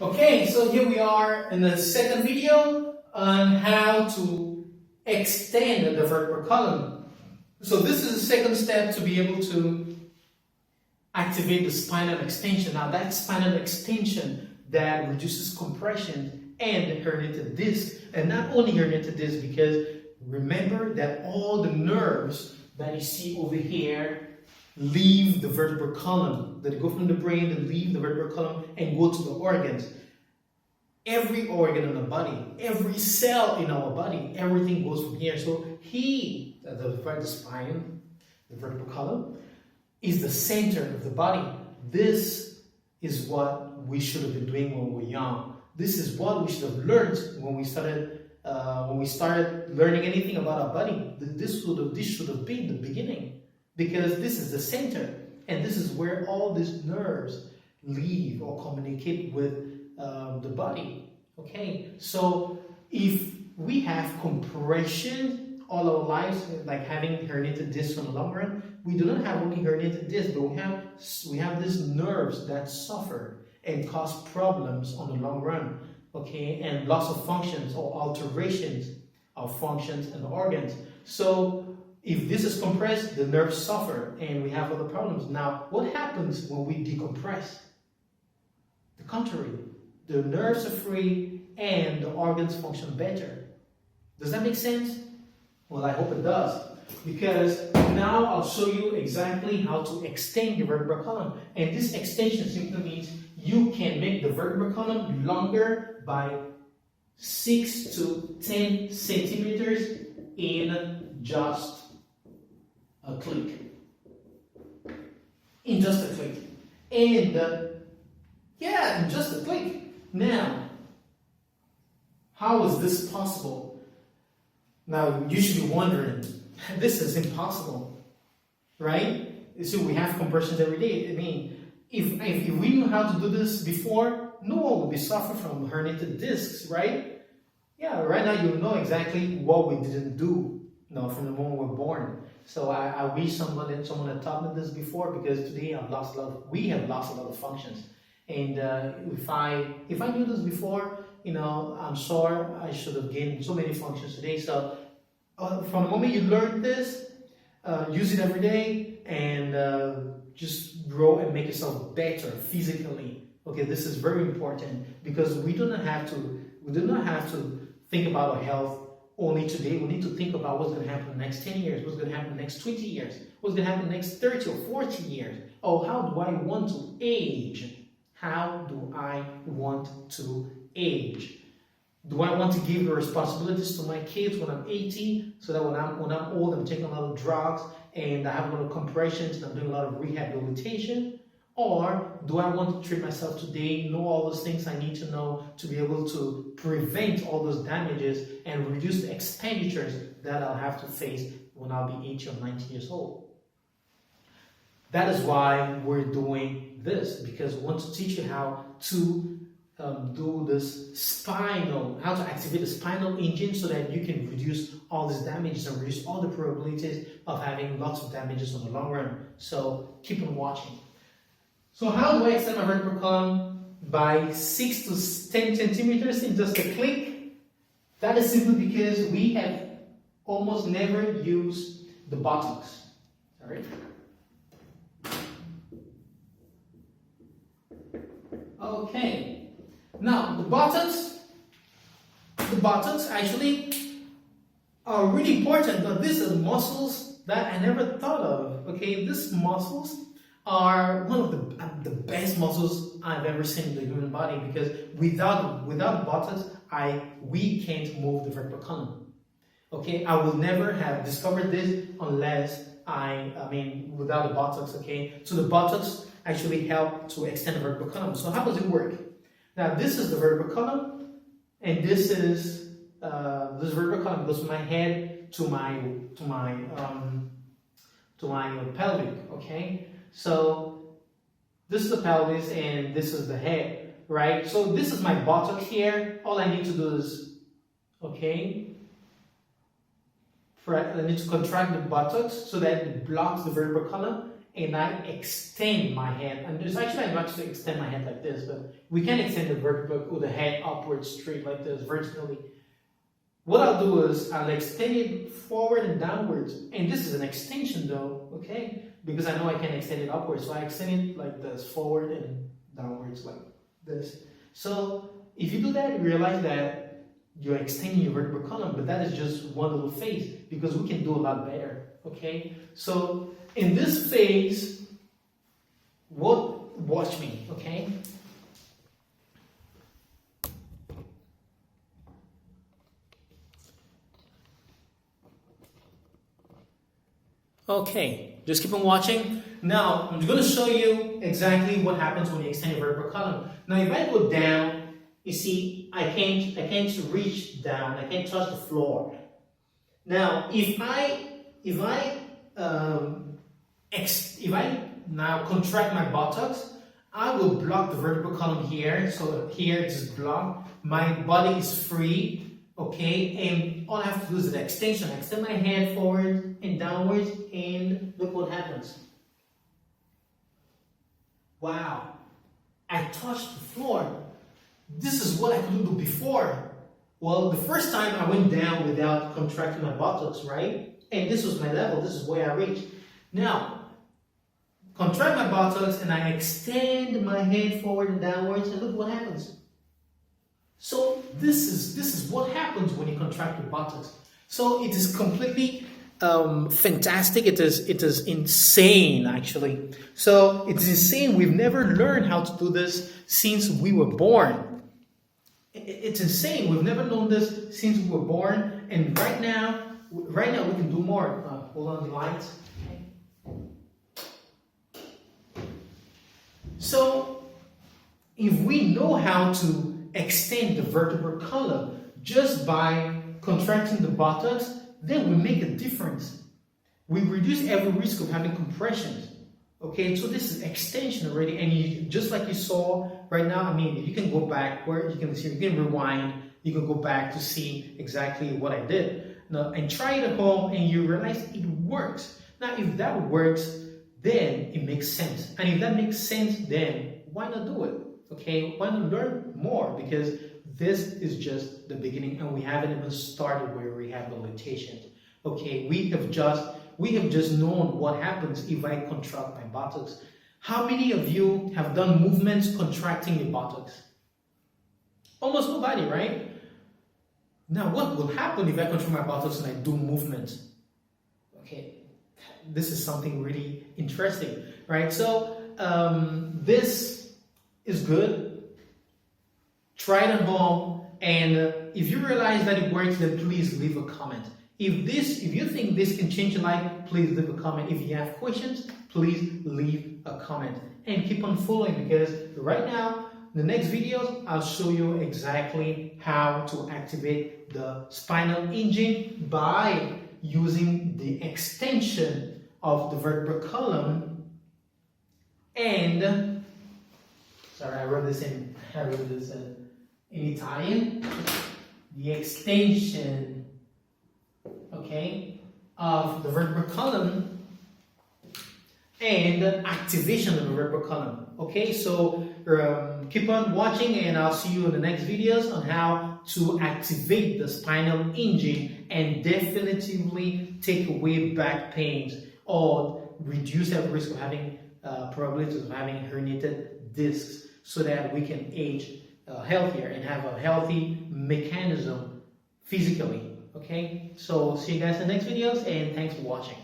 Okay, so here we are in the second video on how to extend the vertebral column. So this is the second step to be able to activate the spinal extension. Now that spinal extension that reduces compression and the herniated disc, and not only herniated disc, because remember that all the nerves that you see over here leave the vertebral column, that go from the brain, that leave the vertebral column and go to the organs. Every organ in the body, every cell in our body, everything goes from here. So the spine, the vertebral column, is the center of the body. This is what we should have been doing when we were young. This is what we should have learned when we started learning anything about our body. This should have been the beginning, because this is the center, and this is where all these nerves leave or communicate with the body. Okay, so if we have compression all our lives, like having herniated discs in the long run, we do not have only herniated discs, but we have these nerves that suffer and cause problems on the long run. Okay, and loss of functions or alterations of functions and organs. So if this is compressed, the nerves suffer and we have other problems. Now, what happens when we decompress? The contrary. The nerves are free and the organs function better. Does that make sense? Well, I hope it does. Because now I'll show you exactly how to extend the vertebral column. And this extension simply means you can make the vertebral column longer by 6 to 10 centimeters in just a click. In just a click. And in just a click. Now, how is this possible? Now, you should be wondering, this is impossible, right? So we have compressions every day. I mean, if we knew how to do this before, no one would be suffering from herniated discs, right? Yeah, right now you know exactly what we didn't do, from the moment we were born. So I wish someone had taught me this before, because today we have lost a lot of functions. And if I knew this before, I'm sure I should have gained so many functions today. So from the moment you learn this, use it every day, and just grow and make yourself better physically. Okay, this is very important, because we do not have to think about our health only today. We need to think about what's going to happen in the next 10 years, what's going to happen in the next 20 years, what's going to happen in the next 30 or 40 years. Oh, how do I want to age? How do I want to age? Do I want to give the responsibilities to my kids when I'm 80, so that when I'm old, I'm taking a lot of drugs and I have a lot of compressions and I'm doing a lot of rehabilitation? Or do I want to treat myself today, know all those things I need to know to be able to prevent all those damages and reduce the expenditures that I'll have to face when I'll be 80 or 90 years old? That is why we're doing this, because we want to teach you how to do this how to activate the spinal engine, so that you can reduce all these damages and reduce all the probabilities of having lots of damages on the long run. So keep on watching. So how do I extend my vertebral column by 6 to 10 centimeters in just a click? That is simply because we have almost never used the buttocks. Sorry. Okay, now the buttocks actually are really important, but these are muscles that I never thought of. Okay, these muscles are one of the best muscles I've ever seen in the human body, because without buttocks, we can't move the vertebral column. Okay, I will never have discovered this unless without the buttocks. Okay, so the buttocks actually help to extend the vertebral column. So how does it work? Now this is the vertebral column, and this vertebral column goes from my head to my pelvic. Okay, so this is the pelvis and this is the head, right? So this is my buttock here. All I need to do is, I need to contract the buttocks so that it blocks the vertebral column, and I extend my head, and there's actually I'm not to extend my head like this, but we can extend the vertical with the head upward straight like this vertically. What I'll do is I'll extend it forward and downwards, and this is an extension though, okay? Because I know I can extend it upwards, so I extend it like this, forward and downwards like this. So if you do that, you realize that you're extending your vertebral column, but that is just one little phase, because we can do a lot better, okay? So in this phase, watch me, okay? Okay, just keep on watching. Now, I'm going to show you exactly what happens when you extend your vertebral column. Now, if I go down, you see, I can't reach down. I can't touch the floor. Now, if I now contract my buttocks, I will block the vertebral column here. So here it is blocked. My body is free. Okay, and all I have to do is an extension. I extend my hand forward and downwards, and look what happens. Wow, I touched the floor. This is what I couldn't do before. Well, the first time I went down without contracting my buttocks, right? And this was my level, this is where I reached. Now, contract my buttocks and I extend my hand forward and downwards, and look what happens. So this is what happens when you contract your buttocks. So it is completely fantastic. It is insane, actually. So it is insane. We've never learned how to do this since we were born. It's insane. We've never known this since we were born. And right now we can do more. Hold on the lights. So if we know how to extend the vertebral column just by contracting the buttocks, then we make a difference. We reduce every risk of having compressions. Okay, so this is extension already, and you, just like you saw right now, I mean, you can go back where you can see, you can rewind, you can go back to see exactly what I did. Now, and try it at home, and you realize it works. Now, if that works, then it makes sense. And if that makes sense, then why not do it? Okay, why not learn more? Because this is just the beginning, and we haven't even started with rehabilitation. Okay, we have just known what happens if I contract my buttocks. How many of you have done movements contracting your buttocks? Almost nobody, right? Now, what will happen if I contract my buttocks and I do movements? Okay, this is something really interesting, right? So this is good. Try it at home, and if you realize that it works, then please leave a comment. If you think this can change your life, please leave a comment. If you have questions, please leave a comment, and keep on following, because right now, the next videos, I'll show you exactly how to activate the spinal engine by using the extension of the vertebral column. And sorry, I wrote this in Italian. The extension, okay, of the vertebral column and activation of the vertebral column. Okay, so keep on watching, and I'll see you in the next videos on how to activate the spinal engine and definitively take away back pains or reduce the risk of having probabilities of having herniated discs, so that we can age healthier and have a healthy mechanism physically. Okay, so see you guys in the next videos, and thanks for watching.